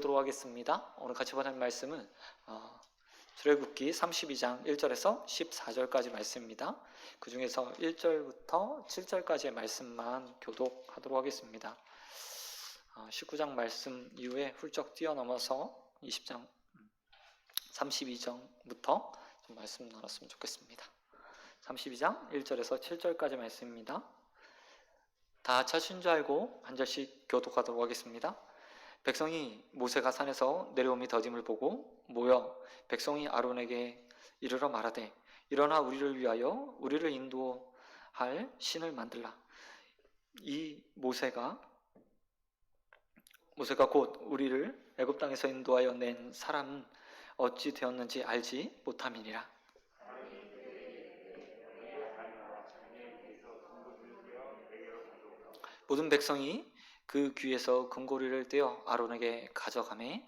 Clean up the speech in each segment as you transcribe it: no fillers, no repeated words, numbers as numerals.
보도록 하겠습니다. 오늘 같이 보는 말씀은 출애굽기 32장 1절에서 14절까지 말씀입니다. 그 중에서 1절부터 7절까지의 말씀만 교독하도록 하겠습니다. 19장 말씀 이후에 훌쩍 뛰어넘어서 20장 32장부터 좀 말씀 나눴으면 좋겠습니다. 32장 1절에서 7절까지 말씀입니다. 다 찾으신 줄 알고 한 절씩 교독하도록 하겠습니다. 백성이 모세가 산에서 내려옴이 더딤을 보고 모여 백성이 아론에게 이르러 말하되 일어나 우리를 위하여 우리를 인도할 신을 만들라. 이 모세가 곧 우리를 애굽 땅에서 인도하여 낸 사람은 어찌 되었는지 알지 못함이니라. 모든 백성이 그 귀에서 금고리를 떼어 아론에게 가져가매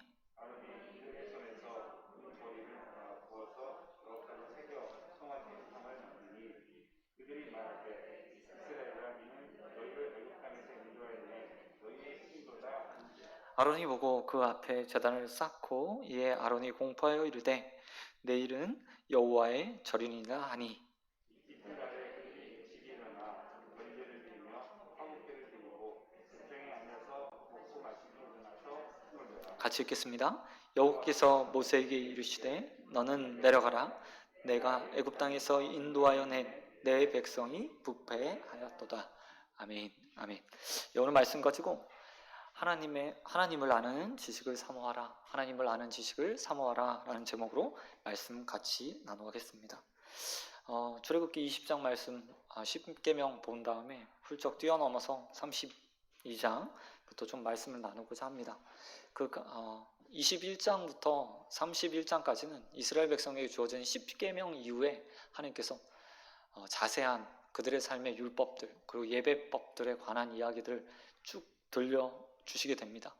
아론이 보고 그 앞에 제단을 쌓고 이에 아론이 공포하여 이르되 내일은 여호와의 절이니라 하니 같이 읽겠습니다. 여호와께서 모세에게 이르시되 너는 내려가라. 내가 애굽 땅에서 인도하여 낸 내 백성이 부패하였도다. 아멘. 아멘. 오늘 말씀 가지고 하나님을 아는 지식을 사모하라. 하나님을 아는 지식을 사모하라 라는 제목으로 말씀 같이 나누겠습니다. 출애굽기 20장 말씀 10계명 본 다음에 훌쩍 뛰어넘어서 32장부터 좀 말씀을 나누고자 합니다. 21장부터 31장까지는 이스라엘 백성에게 주어진 10계명 이후에 하나님께서 자세한 그들의 삶의 율법들 그리고 예배법들에 관한 이야기들을 쭉 들려주시게 됩니다.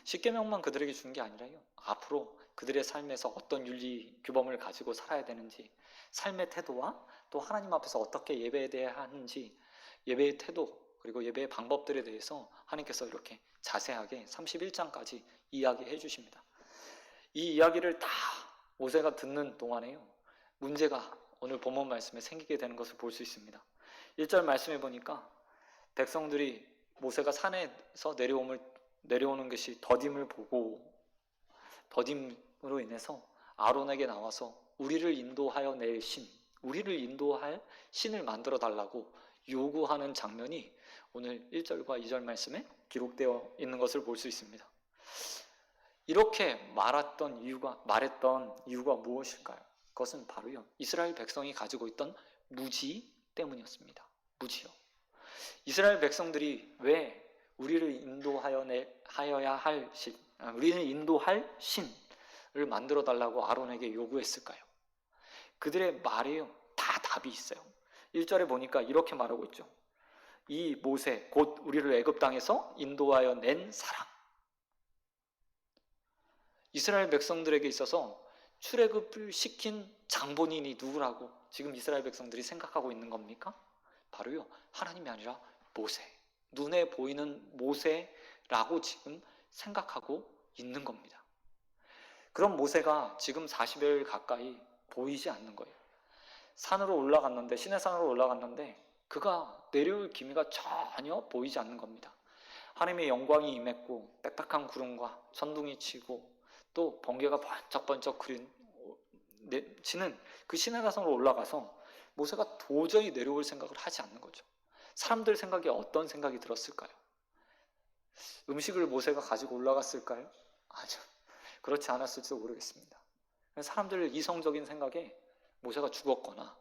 10계명만 그들에게 준 게 아니라요, 앞으로 그들의 삶에서 어떤 윤리 규범을 가지고 살아야 되는지, 삶의 태도와 또 하나님 앞에서 어떻게 예배해야 하는지, 예배의 태도 그리고 예배의 방법들에 대해서 하나님께서 이렇게 자세하게 31장까지 이야기해 주십니다. 이 이야기를 다 모세가 듣는 동안에요, 문제가 오늘 본문 말씀에 생기게 되는 것을 볼 수 있습니다. 1절 말씀해 보니까 백성들이 모세가 산에서 내려오는 것이 더딤을 보고 더딤으로 인해서 아론에게 나와서 우리를 인도할 신을 만들어 달라고 요구하는 장면이 오늘 1절과 2절 말씀에 기록되어 있는 것을 볼 수 있습니다. 이렇게 말했던 이유가 무엇일까요? 그것은 바로요, 이스라엘 백성이 가지고 있던 무지 때문이었습니다. 무지요. 이스라엘 백성들이 왜 우리를 인도할 신을 만들어 달라고 아론에게 요구했을까요? 그들의 말에요, 다 답이 있어요. 1절에 보니까 이렇게 말하고 있죠. 이 모세 곧 우리를 애굽 땅에서 인도하여 낸 사람. 이스라엘 백성들에게 있어서 출애굽을 시킨 장본인이 누구라고 지금 이스라엘 백성들이 생각하고 있는 겁니까? 바로요, 하나님이 아니라 모세, 눈에 보이는 모세라고 지금 생각하고 있는 겁니다. 그럼 모세가 지금 40일 가까이 보이지 않는 거예요. 시내 산으로 올라갔는데 그가 내려올 기미가 전혀 보이지 않는 겁니다. 하나님의 영광이 임했고 빽빽한 구름과 천둥이 치고 또 번개가 번쩍번쩍 치는 그 시내산으로 올라가서 모세가 도저히 내려올 생각을 하지 않는 거죠. 사람들 생각에 어떤 생각이 들었을까요? 음식을 모세가 가지고 올라갔을까요? 아주 그렇지 않았을지도 모르겠습니다. 사람들 이성적인 생각에 모세가 죽었거나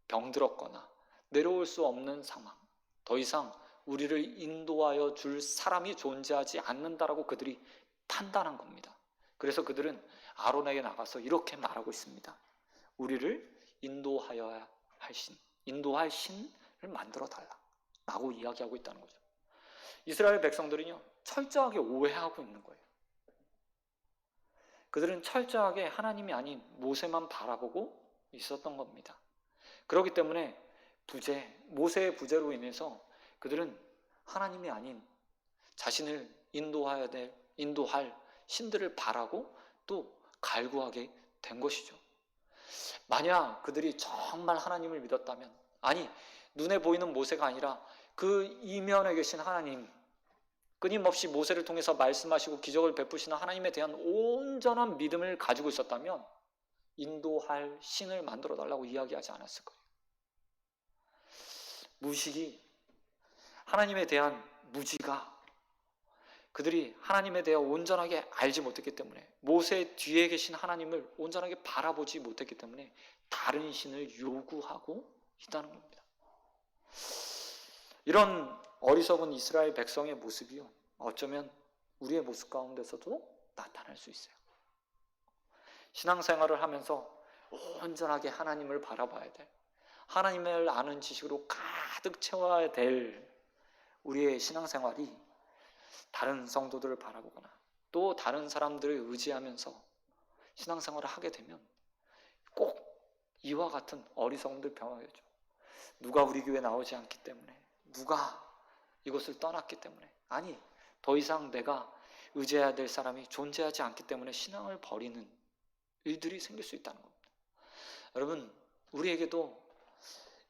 병들었거나 내려올 수 없는 상황, 더 이상 우리를 인도하여 줄 사람이 존재하지 않는다라고 그들이 판단한 겁니다. 그래서 그들은 아론에게 나가서 이렇게 말하고 있습니다. 우리를 인도할 신을 만들어 달라 라고 이야기하고 있다는 거죠. 이스라엘 백성들은요, 철저하게 오해하고 있는 거예요. 그들은 철저하게 하나님이 아닌 모세만 바라보고 있었던 겁니다. 그렇기 때문에 모세의 부재로 인해서 그들은 하나님이 아닌 자신을 인도할 신들을 바라고 또 갈구하게 된 것이죠. 만약 그들이 정말 하나님을 믿었다면, 아니 눈에 보이는 모세가 아니라 그 이면에 계신 하나님, 끊임없이 모세를 통해서 말씀하시고 기적을 베푸시는 하나님에 대한 온전한 믿음을 가지고 있었다면 인도할 신을 만들어 달라고 이야기하지 않았을 거예요. 무식이, 하나님에 대한 무지가, 그들이 하나님에 대해 온전하게 알지 못했기 때문에, 모세 뒤에 계신 하나님을 온전하게 바라보지 못했기 때문에 다른 신을 요구하고 있다는 겁니다. 이런 어리석은 이스라엘 백성의 모습이요, 어쩌면 우리의 모습 가운데서도 나타날 수 있어요. 신앙생활을 하면서 온전하게 하나님을 바라봐야 돼. 하나님을 아는 지식으로 가득 채워야 될 우리의 신앙생활이 다른 성도들을 바라보거나 또 다른 사람들을 의지하면서 신앙생활을 하게 되면 꼭 이와 같은 어리석음들 병하겠죠. 누가 우리 교회 나오지 않기 때문에, 누가 이곳을 떠났기 때문에, 아니 더 이상 내가 의지해야 될 사람이 존재하지 않기 때문에 신앙을 버리는 일들이 생길 수 있다는 겁니다. 여러분, 우리에게도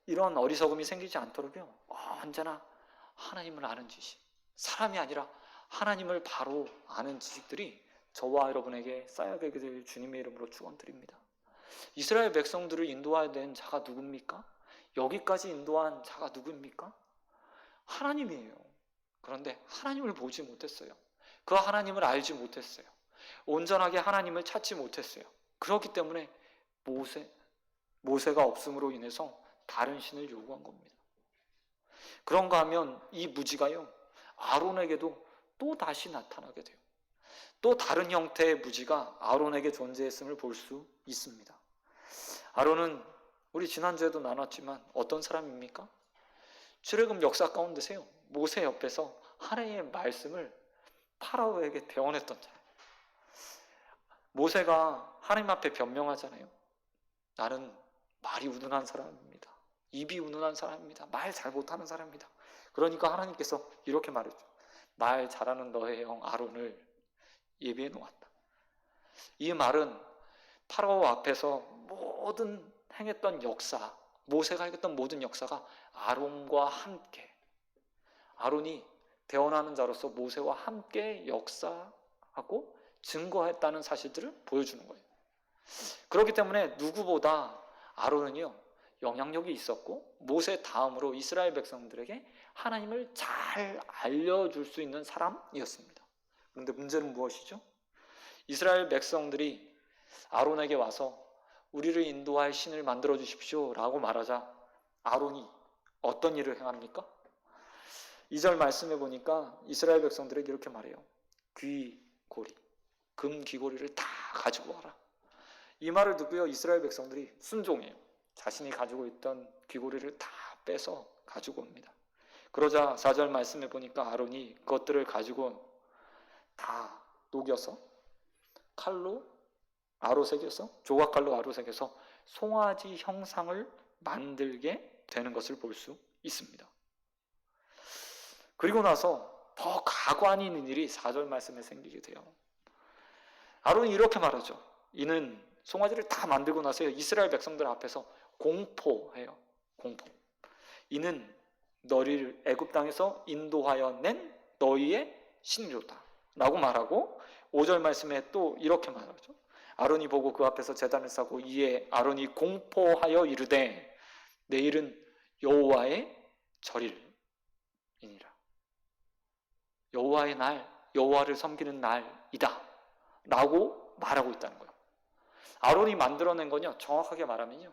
이런 어리석음이 생기지 않도록요, 언제나 하나님을 아는 지식, 사람이 아니라 하나님을 바로 아는 지식들이 저와 여러분에게 쌓여가게 될 주님의 이름으로 축원드립니다. 이스라엘 백성들을 인도해야 된 자가 누굽니까? 여기까지 인도한 자가 누굽니까? 하나님이에요. 그런데 하나님을 보지 못했어요. 그 하나님을 알지 못했어요. 온전하게 하나님을 찾지 못했어요. 그렇기 때문에 모세가 없음으로 인해서 다른 신을 요구한 겁니다. 그런가 하면 이 무지가요, 아론에게도 또 다시 나타나게 돼요. 또 다른 형태의 무지가 아론에게 존재했음을 볼 수 있습니다. 아론은 우리 지난주에도 나눴지만 어떤 사람입니까? 출애굽 역사 가운데서요, 모세 옆에서 하나님의 말씀을 파라오에게 대언했던 자예요. 모세가 하나님 앞에 변명하잖아요. 나는 말이 우둔한 사람입니다. 입이 우둔한 사람입니다. 말 잘 못하는 사람입니다. 그러니까 하나님께서 이렇게 말했죠. 말 잘하는 너의 형 아론을 예비해 놓았다. 이 말은 파라오 앞에서 모든 행했던 역사, 모세가 했던 모든 역사가 아론과 함께, 아론이 대언하는 자로서 모세와 함께 역사하고 증거했다는 사실들을 보여주는 거예요. 그렇기 때문에 누구보다 아론은요, 영향력이 있었고 모세 다음으로 이스라엘 백성들에게 하나님을 잘 알려줄 수 있는 사람이었습니다. 그런데 문제는 무엇이죠? 이스라엘 백성들이 아론에게 와서 우리를 인도할 신을 만들어 주십시오 라고 말하자 아론이 어떤 일을 행합니까? 2절 말씀해 보니까 이스라엘 백성들에게 이렇게 말해요. 귀고리, 금 귀고리를 다 가지고 와라. 이 말을 듣고요, 이스라엘 백성들이 순종해요. 자신이 가지고 있던 귀고리를 다 빼서 가지고 옵니다. 그러자 4절 말씀해 보니까 아론이 그것들을 가지고 다 녹여서 칼로 아로새겨서, 조각칼로 아로새겨서 송아지 형상을 만들게 되는 것을 볼 수 있습니다. 그리고 나서 더 가관이 있는 일이 4절 말씀에 생기게 돼요. 아론이 이렇게 말하죠. 이는 송아지를 다 만들고 나서 이스라엘 백성들 앞에서 공포해요. 공포. 이는 너희를 애굽 땅에서 인도하여 낸 너희의 신이로다 라고 말하고 5절 말씀에 또 이렇게 말하죠. 아론이 보고 그 앞에서 제단을 쌓고 이에 아론이 공포하여 이르되 내일은 여호와의 절일이니라. 여호와의 날, 여호와를 섬기는 날이다 라고 말하고 있다는 거예요. 아론이 만들어낸 거냐, 정확하게 말하면요,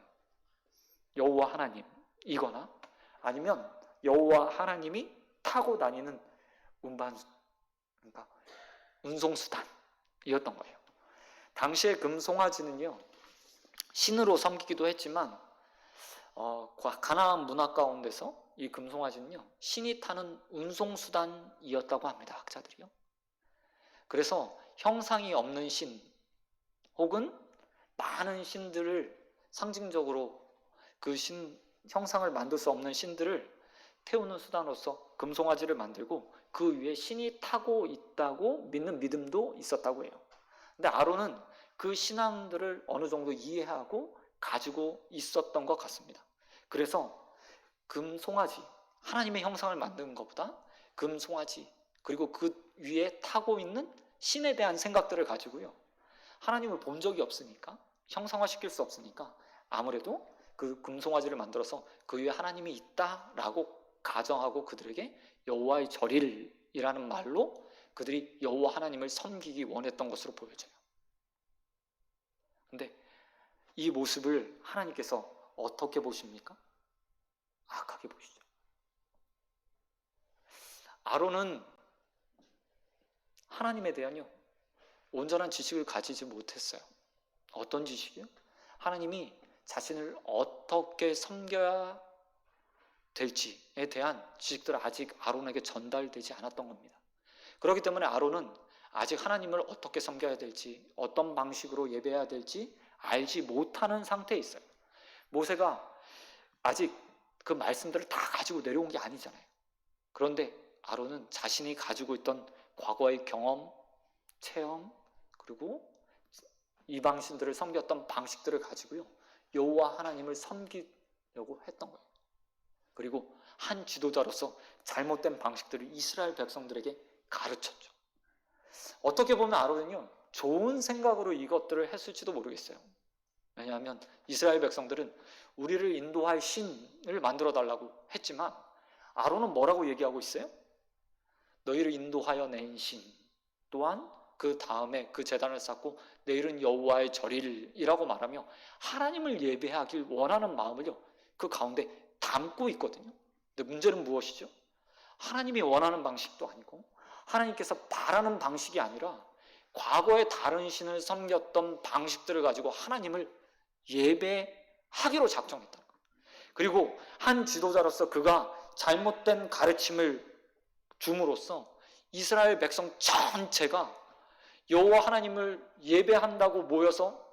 여호와 하나님이거나 아니면 여호와 하나님이 타고 다니는 그러니까 운송수단이었던 거예요. 당시에 금송아지는요, 신으로 섬기기도 했지만 가나안 문화 가운데서 이 금송아지는요, 신이 타는 운송수단이었다고 합니다. 학자들이요. 그래서 형상이 없는 신 혹은 많은 신들을 상징적으로 그 신 형상을 만들 수 없는 신들을 태우는 수단으로서 금송아지를 만들고 그 위에 신이 타고 있다고 믿는 믿음도 있었다고 해요. 근데 아론은 그 신앙들을 어느 정도 이해하고 가지고 있었던 것 같습니다. 그래서 금송아지, 하나님의 형상을 만드는 것보다 금송아지, 그리고 그 위에 타고 있는 신에 대한 생각들을 가지고요, 하나님을 본 적이 없으니까, 형상화시킬 수 없으니까 아무래도 그 금송아지를 만들어서 그 위에 하나님이 있다라고 가정하고 그들에게 여호와의 절일이라는 말로 그들이 여호와 하나님을 섬기기 원했던 것으로 보여져요. 근데 이 모습을 하나님께서 어떻게 보십니까? 악하게 보시죠. 아론은 하나님에 대한요, 온전한 지식을 가지지 못했어요. 어떤 지식이요? 하나님이 자신을 어떻게 섬겨야 될지에 대한 지식들은 아직 아론에게 전달되지 않았던 겁니다. 그렇기 때문에 아론은 아직 하나님을 어떻게 섬겨야 될지, 어떤 방식으로 예배해야 될지 알지 못하는 상태에 있어요. 모세가 아직 그 말씀들을 다 가지고 내려온 게 아니잖아요. 그런데 아론은 자신이 가지고 있던 과거의 경험, 체험, 그리고 이방신들을 섬겼던 방식들을 가지고요, 여호와 하나님을 섬기려고 했던 거예요. 그리고 한 지도자로서 잘못된 방식들을 이스라엘 백성들에게 가르쳤죠. 어떻게 보면 아론은요, 좋은 생각으로 이것들을 했을지도 모르겠어요. 왜냐하면 이스라엘 백성들은 우리를 인도할 신을 만들어 달라고 했지만 아론은 뭐라고 얘기하고 있어요? 너희를 인도하여 낸 신 또한 그 다음에 그 제단을 쌓고 내일은 여호와의 절일이라고 말하며 하나님을 예배하길 원하는 마음을요, 그 가운데 담고 있거든요. 근데 문제는 무엇이죠? 하나님이 원하는 방식도 아니고 하나님께서 바라는 방식이 아니라 과거에 다른 신을 섬겼던 방식들을 가지고 하나님을 예배하기로 작정했다. 그리고 한 지도자로서 그가 잘못된 가르침을 줌으로써 이스라엘 백성 전체가 여호와 하나님을 예배한다고 모여서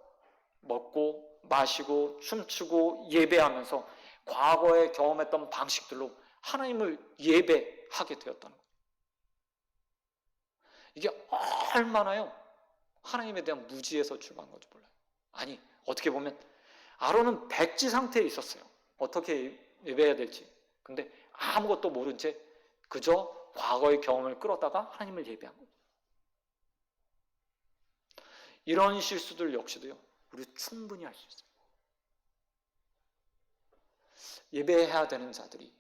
먹고 마시고 춤추고 예배하면서 과거에 경험했던 방식들로 하나님을 예배하게 되었다는 거예요. 이게 얼마나요? 하나님에 대한 무지에서 출발한 건지 몰라요. 아니, 어떻게 보면 아론은 백지 상태에 있었어요. 어떻게 예배해야 될지. 근데 아무것도 모른 채 그저 과거의 경험을 끌었다가 하나님을 예배한 거예요. 이런 실수들 역시도요, 우리 충분히 할 수 있어요. 예배해야 되는 자들이,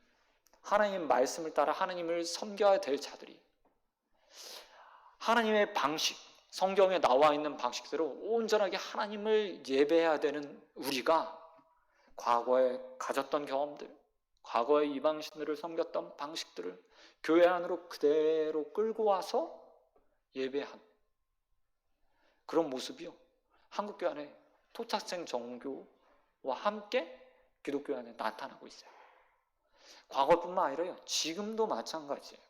하나님의 말씀을 따라 하나님을 섬겨야 될 자들이 하나님의 방식, 성경에 나와 있는 방식대로 온전하게 하나님을 예배해야 되는 우리가 과거에 가졌던 경험들, 과거의 이방신들을 섬겼던 방식들을 교회 안으로 그대로 끌고 와서 예배한 그런 모습이요, 한국교회 안에 토착생 정교와 함께 기독교 안에 나타나고 있어요. 과거뿐만 아니라요, 지금도 마찬가지예요.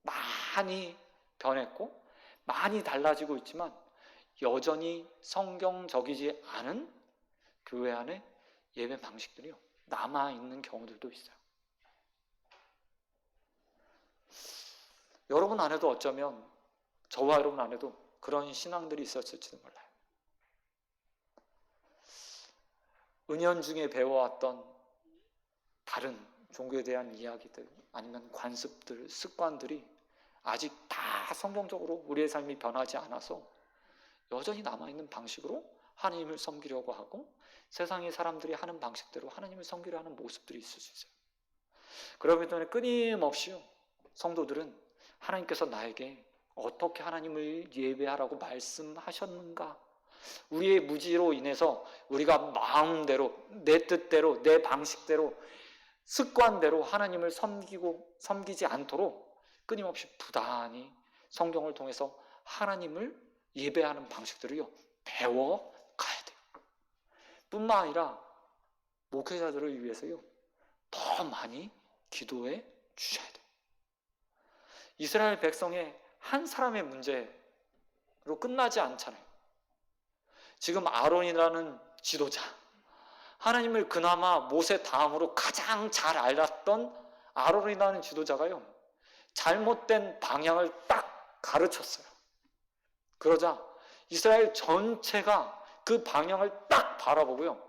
많이 변했고 많이 달라지고 있지만 여전히 성경적이지 않은 교회 안에 예배 방식들이요, 남아있는 경우들도 있어요. 여러분 안에도 어쩌면 저와 여러분 안에도 그런 신앙들이 있었을지도 몰라요. 은연중에 배워왔던 다른 종교에 대한 이야기들, 아니면 관습들, 습관들이 아직 다 성경적으로 우리의 삶이 변하지 않아서 여전히 남아있는 방식으로 하나님을 섬기려고 하고 세상의 사람들이 하는 방식대로 하나님을 섬기려 하는 모습들이 있을 수 있어요. 그렇기 때문에 끊임없이 성도들은 하나님께서 나에게 어떻게 하나님을 예배하라고 말씀하셨는가, 우리의 무지로 인해서 우리가 마음대로, 내 뜻대로, 내 방식대로, 습관대로 하나님을 섬기지 않도록 끊임없이 부단히 성경을 통해서 하나님을 예배하는 방식들을요, 배워가야 돼요. 뿐만 아니라 목회자들을 위해서요, 더 많이 기도해 주셔야 돼요. 이스라엘 백성의 한 사람의 문제로 끝나지 않잖아요. 지금 아론이라는 지도자, 하나님을 그나마 모세 다음으로 가장 잘 알았던 아론이라는 지도자가요, 잘못된 방향을 딱 가르쳤어요. 그러자 이스라엘 전체가 그 방향을 딱 바라보고요,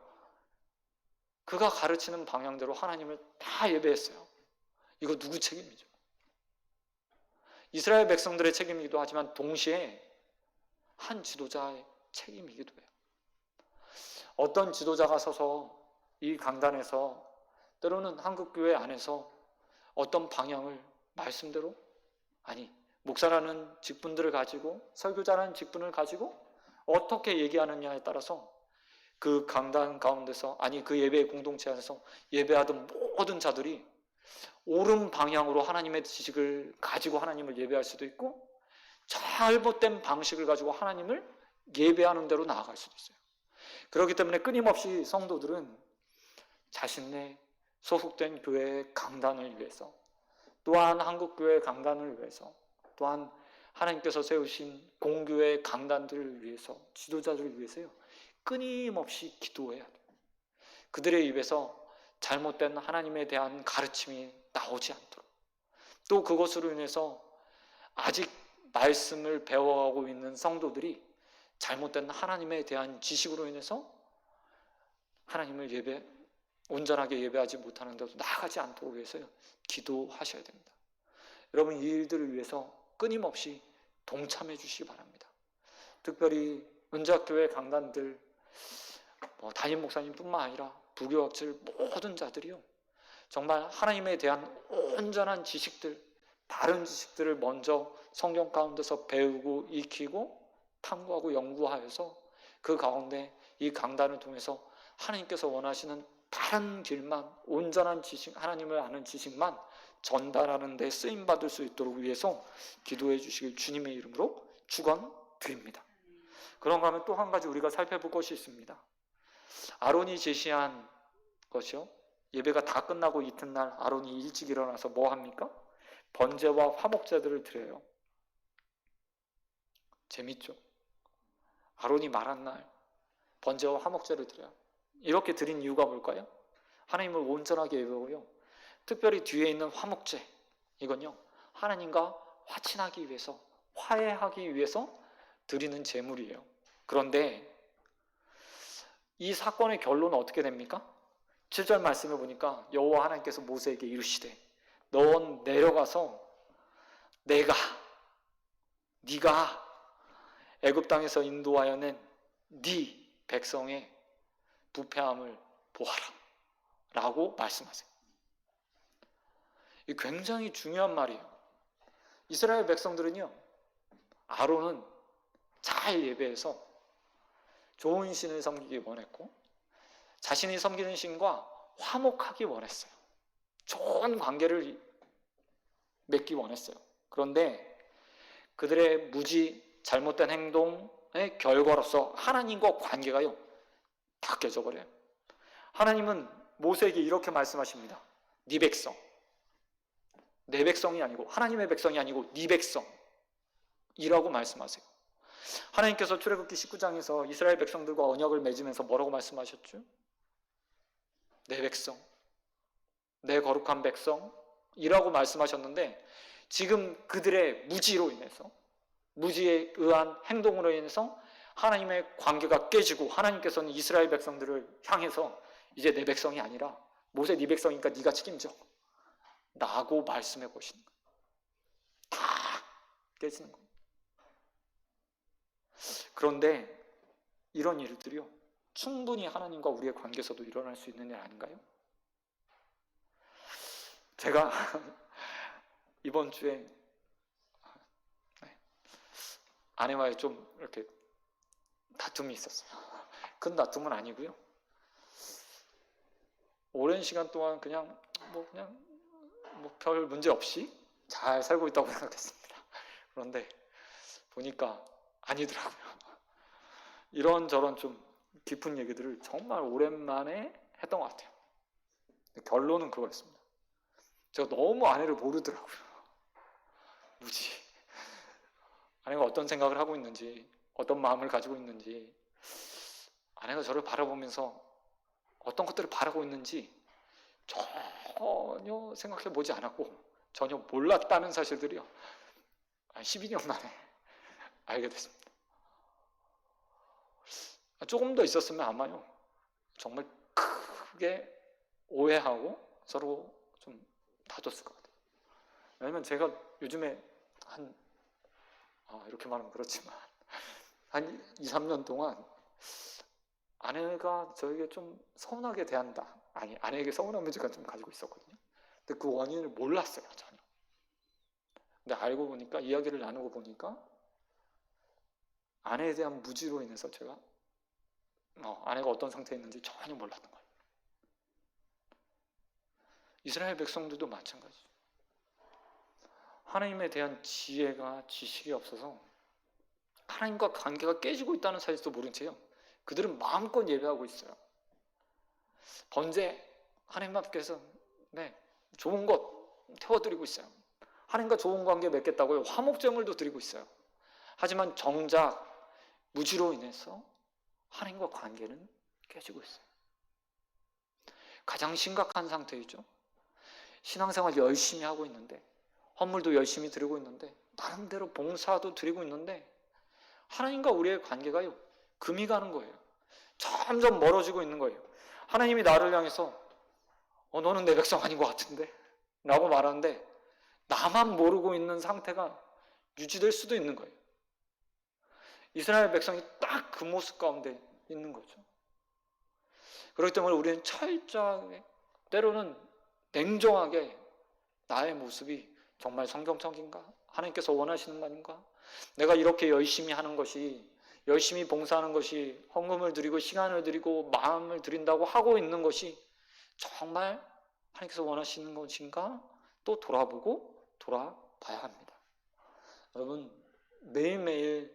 그가 가르치는 방향대로 하나님을 다 예배했어요. 이거 누구 책임이죠? 이스라엘 백성들의 책임이기도 하지만 동시에 한 지도자의 책임이기도 해요. 어떤 지도자가 서서 이 강단에서, 때로는 한국교회 안에서 어떤 방향을 말씀대로, 아니 목사라는 직분들을 가지고, 설교자라는 직분을 가지고 어떻게 얘기하느냐에 따라서 그 강단 가운데서, 아니 그 예배 공동체 안에서 예배하던 모든 자들이 옳은 방향으로 하나님의 지식을 가지고 하나님을 예배할 수도 있고, 잘못된 방식을 가지고 하나님을 예배하는 대로 나아갈 수도 있어요. 그렇기 때문에 끊임없이 성도들은 자신의 소속된 교회의 강단을 위해서, 또한 한국교회의 강단을 위해서, 또한 하나님께서 세우신 공교회의 강단들을 위해서, 지도자들을 위해서요, 끊임없이 기도해야 돼요. 그들의 입에서 잘못된 하나님에 대한 가르침이 나오지 않도록, 또 그것으로 인해서 아직 말씀을 배워가고 있는 성도들이 잘못된 하나님에 대한 지식으로 인해서 하나님을 온전하게 예배하지 못하는 데도 나아가지 않도록 위해서요, 기도하셔야 됩니다. 여러분, 이 일들을 위해서 끊임없이 동참해 주시기 바랍니다. 특별히 은작교회 강단들, 담임 목사님뿐만 아니라 부교학질 모든 자들이요, 정말 하나님에 대한 온전한 지식들, 바른 지식들을 먼저 성경 가운데서 배우고 익히고 탐구하고 연구하여서 그 가운데 이 강단을 통해서 하나님께서 원하시는 바른 길만, 온전한 지식, 하나님을 아는 지식만 전달하는 데 쓰임받을 수 있도록 위해서 기도해 주시길 주님의 이름으로 축원드립니다. 그런가 하면 또 한 가지 우리가 살펴볼 것이 있습니다. 아론이 제시한 것이요, 예배가 다 끝나고 이튿날 아론이 일찍 일어나서 뭐 합니까? 번제와 화목제들을 드려요. 재밌죠? 아론이 말한 날 번제와 화목제를 드려요. 이렇게 드린 이유가 뭘까요? 하나님을 온전하게 예배하고요, 특별히 뒤에 있는 화목제, 이건요 하나님과 화친하기 위해서, 화해하기 위해서 드리는 제물이에요. 그런데 이 사건의 결론은 어떻게 됩니까? 7절 말씀을 보니까 여호와 하나님께서 모세에게 이르시되, 넌 내려가서 네가 애굽 땅에서 인도하여 낸 네 백성의 부패함을 보아라 라고 말씀하세요. 이 굉장히 중요한 말이에요. 이스라엘 백성들은요, 아론은 잘 예배해서 좋은 신을 섬기기 원했고, 자신이 섬기는 신과 화목하기 원했어요. 좋은 관계를 맺기 원했어요. 그런데 그들의 잘못된 행동의 결과로서 하나님과 관계가요 다 깨져버려요. 하나님은 모세에게 이렇게 말씀하십니다. 네 백성, 내 백성이 아니고, 하나님의 백성이 아니고 네 백성이라고 말씀하세요. 하나님께서 출애굽기 19장에서 이스라엘 백성들과 언약을 맺으면서 뭐라고 말씀하셨죠? 내 백성, 내 거룩한 백성이라고 말씀하셨는데, 지금 그들의 무지로 인해서, 무지에 의한 행동으로 인해서 하나님의 관계가 깨지고, 하나님께서는 이스라엘 백성들을 향해서 이제 내 백성이 아니라 모세 네 백성이니까 네가 책임져 라고 말씀해 보시는 거예요. 다 깨지는 겁니다. 그런데 이런 일들이요, 충분히 하나님과 우리의 관계에서도 일어날 수 있는 일 아닌가요? 제가 이번 주에 아내와의 좀 이렇게 다툼이 있었어요. 큰 다툼은 아니고요, 오랜 시간 동안 그냥 별 문제 없이 잘 살고 있다고 생각했습니다. 그런데 보니까 아니더라고요. 이런저런 좀 깊은 얘기들을 정말 오랜만에 했던 것 같아요. 결론은 그거였습니다. 제가 너무 아내를 모르더라고요. 무지. 아내가 어떤 생각을 하고 있는지, 어떤 마음을 가지고 있는지, 아내가 저를 바라보면서 어떤 것들을 바라고 있는지 전혀 생각해 보지 않았고, 전혀 몰랐다는 사실들이요. 12년 만에 알게 됐습니다. 조금 더 있었으면 아마요, 정말 크게 오해하고 서로 좀 다퉜을 것 같아요. 왜냐면 제가 요즘에 이렇게 말하면 그렇지만 한 2, 3년 동안 아내가 저에게 좀 서운하게 대한다. 아내에게 서운한 문제가 좀 가지고 있었거든요. 근데 그 원인을 몰랐어요, 전혀. 근데 알고 보니까, 이야기를 나누고 보니까 아내에 대한 무지로 인해서 제가 아내가 어떤 상태에 있는지 전혀 몰랐던 거예요. 이스라엘 백성들도 마찬가지죠. 하나님에 대한 지식이 없어서 하나님과 관계가 깨지고 있다는 사실도 모른 채요, 그들은 마음껏 예배하고 있어요. 번제, 하나님 앞에서 좋은 것 태워드리고 있어요. 하나님과 좋은 관계 맺겠다고요, 화목제물도 드리고 있어요. 하지만 정작 무지로 인해서 하나님과 관계는 깨지고 있어요. 가장 심각한 상태이죠. 신앙생활 열심히 하고 있는데, 헌물도 열심히 드리고 있는데, 나름대로 봉사도 드리고 있는데, 하나님과 우리의 관계가요, 금이 가는 거예요. 점점 멀어지고 있는 거예요. 하나님이 나를 향해서 너는 내 백성 아닌 것 같은데? 라고 말하는데 나만 모르고 있는 상태가 유지될 수도 있는 거예요. 이스라엘 백성이 딱 그 모습 가운데 있는 거죠. 그렇기 때문에 우리는 철저하게, 때로는 냉정하게 나의 모습이 정말 성경적인가? 하나님께서 원하시는 말인가? 내가 이렇게 열심히 하는 것이, 열심히 봉사하는 것이, 헌금을 드리고 시간을 드리고 마음을 드린다고 하고 있는 것이 정말 하나님께서 원하시는 것인가? 또 돌아봐야 합니다. 여러분, 매일매일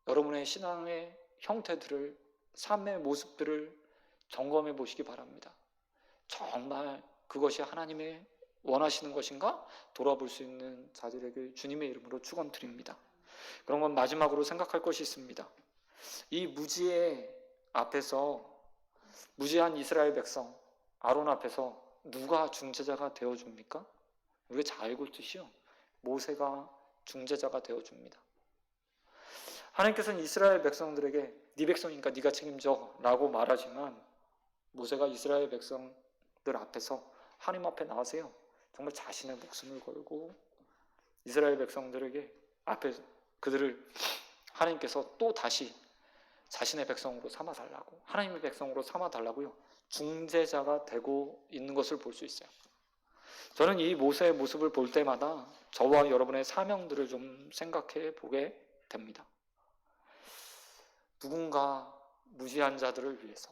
여러분의 신앙의 형태들을, 삶의 모습들을 점검해 보시기 바랍니다. 정말 그것이 하나님의 원하시는 것인가? 돌아볼 수 있는 자들에게 주님의 이름으로 축원드립니다. 그런 건 마지막으로 생각할 것이 있습니다. 이 무지의 앞에서, 무지한 이스라엘 백성 아론 앞에서 누가 중재자가 되어줍니까? 우리가 잘 알고 있듯이요, 모세가 중재자가 되어줍니다. 하나님께서는 이스라엘 백성들에게 네 백성이니까 네가 책임져 라고 말하지만, 모세가 이스라엘 백성들 앞에서 하나님 앞에 나와서요, 정말 자신의 목숨을 걸고 이스라엘 백성들에게 앞에 그들을 하나님께서 또 다시 자신의 백성으로 삼아달라고, 하나님의 백성으로 삼아달라고요, 중재자가 되고 있는 것을 볼 수 있어요. 저는 이 모세의 모습을 볼 때마다 저와 여러분의 사명들을 좀 생각해 보게 됩니다. 누군가 무지한 자들을 위해서,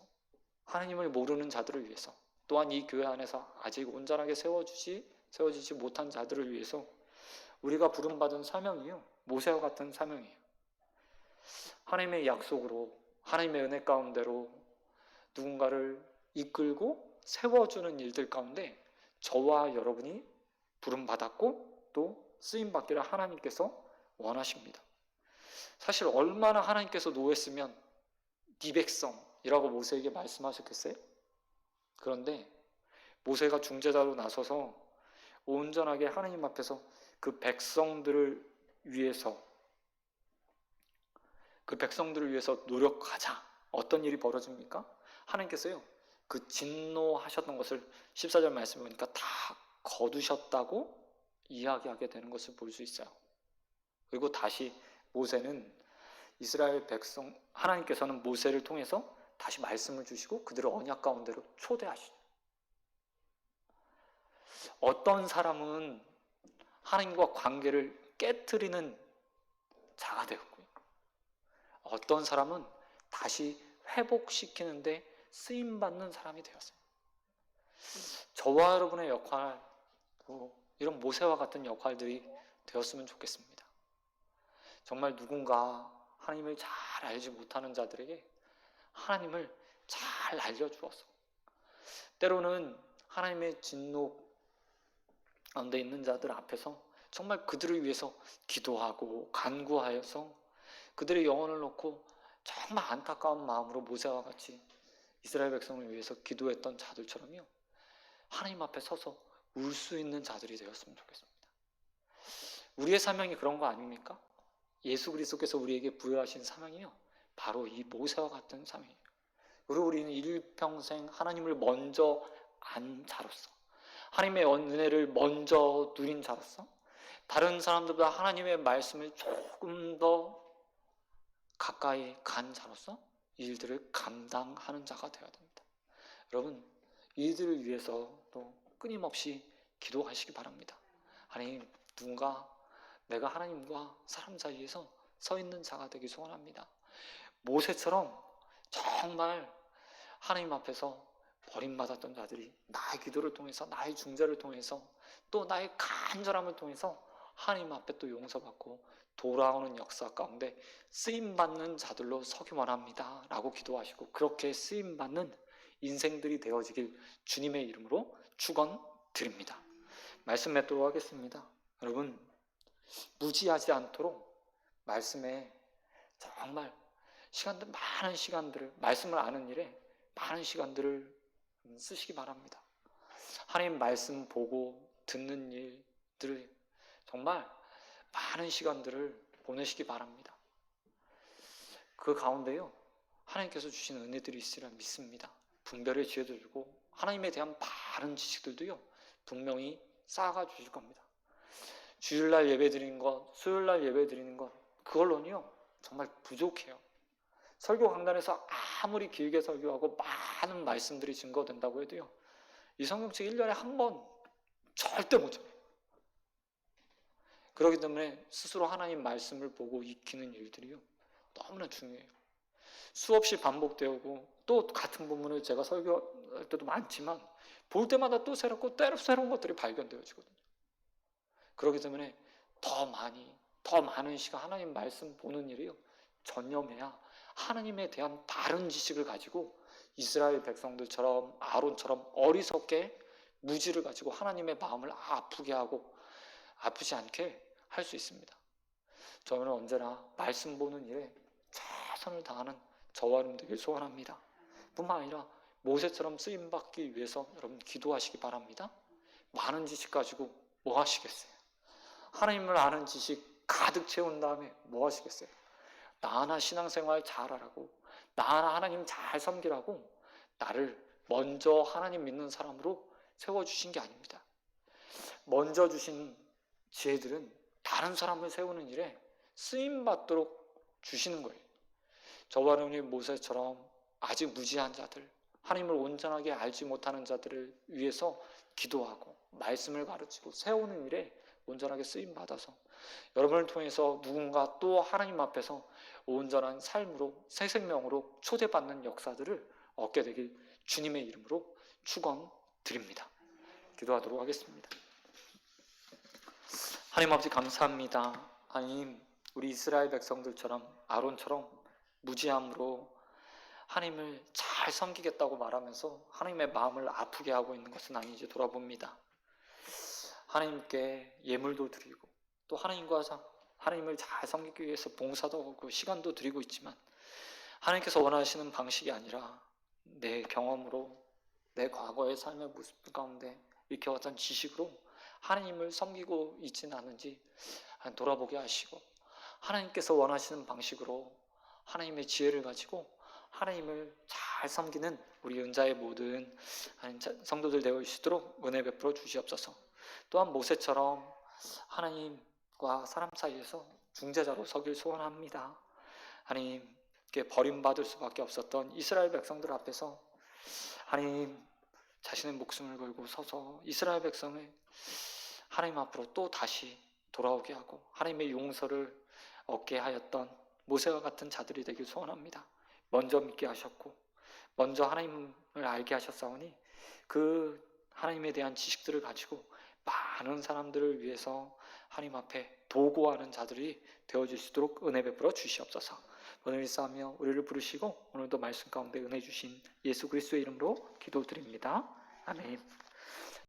하나님을 모르는 자들을 위해서, 또한 이 교회 안에서 아직 온전하게 세워지지 못한 자들을 위해서 우리가 부름받은 사명이요, 모세와 같은 사명이에요. 하나님의 약속으로, 하나님의 은혜 가운데로 누군가를 이끌고 세워주는 일들 가운데 저와 여러분이 부름받았고 또 쓰임받기를 하나님께서 원하십니다. 사실 얼마나 하나님께서 노했으면 네 백성이라고 모세에게 말씀하셨겠어요? 그런데 모세가 중재자로 나서서 온전하게 하나님 앞에서 그 백성들을 위해서 노력하자. 어떤 일이 벌어집니까? 하나님께서요, 그 진노하셨던 것을 14절 말씀에 보니까 다 거두셨다고 이야기하게 되는 것을 볼 수 있어요. 그리고 다시 모세는 이스라엘 백성, 하나님께서는 모세를 통해서 다시 말씀을 주시고 그들을 언약 가운데로 초대하시죠. 어떤 사람은 하나님과 관계를 깨트리는 자가 되었고요, 어떤 사람은 다시 회복시키는데 쓰임받는 사람이 되었어요. 저와 여러분의 역할, 이런 모세와 같은 역할들이 되었으면 좋겠습니다. 정말 누군가 하나님을 잘 알지 못하는 자들에게 하나님을 잘 알려주어서, 때로는 하나님의 진노 가운데 있는 자들 앞에서 정말 그들을 위해서 기도하고 간구하여서 그들의 영혼을 놓고 정말 안타까운 마음으로 모세와 같이 이스라엘 백성을 위해서 기도했던 자들처럼요, 하나님 앞에 서서 울 수 있는 자들이 되었으면 좋겠습니다. 우리의 사명이 그런 거 아닙니까? 예수 그리스도께서 우리에게 부여하신 사명이요, 바로 이 모세와 같은 사명이에요. 그리고 우리는 일평생 하나님을 먼저 안 자로서, 하나님의 은혜를 먼저 누린 자로서, 다른 사람들보다 하나님의 말씀을 조금 더 가까이 간 자로서 이 일들을 감당하는 자가 되어야 됩니다. 여러분, 이 일들을 위해서 또 끊임없이 기도하시기 바랍니다. 하나님, 누군가 내가 하나님과 사람 사이에서 서 있는 자가 되기 소원합니다. 모세처럼 정말 하나님 앞에서 버림받았던 자들이 나의 기도를 통해서, 나의 중재를 통해서, 또 나의 간절함을 통해서 하나님 앞에 또 용서받고 돌아오는 역사 가운데 쓰임받는 자들로 서기만 합니다 라고 기도하시고, 그렇게 쓰임받는 인생들이 되어지길 주님의 이름으로 축원드립니다. 말씀 맺도록 하겠습니다. 여러분, 무지하지 않도록 말씀에 정말 많은 시간들을, 말씀을 아는 일에 많은 시간들을 쓰시기 바랍니다. 하나님 말씀 보고 듣는 일들을 정말 많은 시간들을 보내시기 바랍니다. 그 가운데요, 하나님께서 주신 은혜들이 있으리라 믿습니다. 분별의 지혜도 주고 하나님에 대한 바른 지식들도요, 분명히 쌓아가 주실 겁니다. 주일날 예배 드리는 것, 수요일날 예배 드리는 것, 그걸로는요 정말 부족해요. 설교 강단에서 아무리 길게 설교하고 많은 말씀들이 증거된다고 해도요, 이 성경책 1년에 한 번 절대 못 전해요. 그렇기 때문에 스스로 하나님 말씀을 보고 익히는 일들이요, 너무나 중요해요. 수없이 반복되고, 또 같은 본문을 제가 설교할 때도 많지만 볼 때마다 또 새롭고 때로 새로운 것들이 발견되어지거든요. 그렇기 때문에 더 많은 시간 하나님 말씀 보는 일이요, 전념해야 하나님에 대한 바른 지식을 가지고 이스라엘 백성들처럼, 아론처럼 어리석게 무지를 가지고 하나님의 마음을 아프게 하고 아프지 않게 할 수 있습니다. 저는 언제나 말씀 보는 일에 최선을 다하는 저와 여러분 되길 소원합니다. 뿐만 아니라 모세처럼 쓰임받기 위해서 여러분 기도하시기 바랍니다. 많은 지식 가지고 뭐 하시겠어요? 하나님을 아는 지식 가득 채운 다음에 뭐 하시겠어요? 나 하나 신앙생활 잘하라고, 나 하나 하나님 잘 섬기라고 나를 먼저 하나님 믿는 사람으로 세워주신 게 아닙니다. 먼저 주신 지혜들은 다른 사람을 세우는 일에 쓰임받도록 주시는 거예요. 저와 여러분이 모세처럼 아직 무지한 자들, 하나님을 온전하게 알지 못하는 자들을 위해서 기도하고 말씀을 가르치고 세우는 일에 온전하게 쓰임받아서 여러분을 통해서 누군가 또 하나님 앞에서 온전한 삶으로, 새 생명으로 초대받는 역사들을 얻게 되길 주님의 이름으로 축원드립니다. 기도하도록 하겠습니다. 하나님 아버지, 감사합니다. 하나님, 우리 이스라엘 백성들처럼, 아론처럼 무지함으로 하나님을 잘 섬기겠다고 말하면서 하나님의 마음을 아프게 하고 있는 것은 아닌지 돌아봅니다. 하나님께 예물도 드리고 또 하나님을 잘 섬기기 위해서 봉사도 하고 시간도 드리고 있지만, 하나님께서 원하시는 방식이 아니라 내 경험으로, 내 과거의 삶의 모습 가운데 익혀왔던 지식으로 하나님을 섬기고 있지는 않은지 돌아보게 하시고, 하나님께서 원하시는 방식으로 하나님의 지혜를 가지고 하나님을 잘 섬기는 우리 은자의 모든 성도들 되어 있도록 은혜 베풀어 주시옵소서. 또한 모세처럼 하나님과 사람 사이에서 중재자로 서길 소원합니다. 하나님께 버림받을 수밖에 없었던 이스라엘 백성들 앞에서 하나님 자신의 목숨을 걸고 서서 이스라엘 백성을 하나님 앞으로 또 다시 돌아오게 하고 하나님의 용서를 얻게 하였던 모세와 같은 자들이 되길 소원합니다. 먼저 믿게 하셨고 먼저 하나님을 알게 하셨사오니 그 하나님에 대한 지식들을 가지고 많은 사람들을 위해서 하나님 앞에 도구하는 자들이 되어질 수 있도록 은혜 베풀어 주시옵소서. 오늘 일사하며 우리를 부르시고 오늘도 말씀 가운데 은혜 주신 예수 그리스도의 이름으로 기도드립니다. 아멘.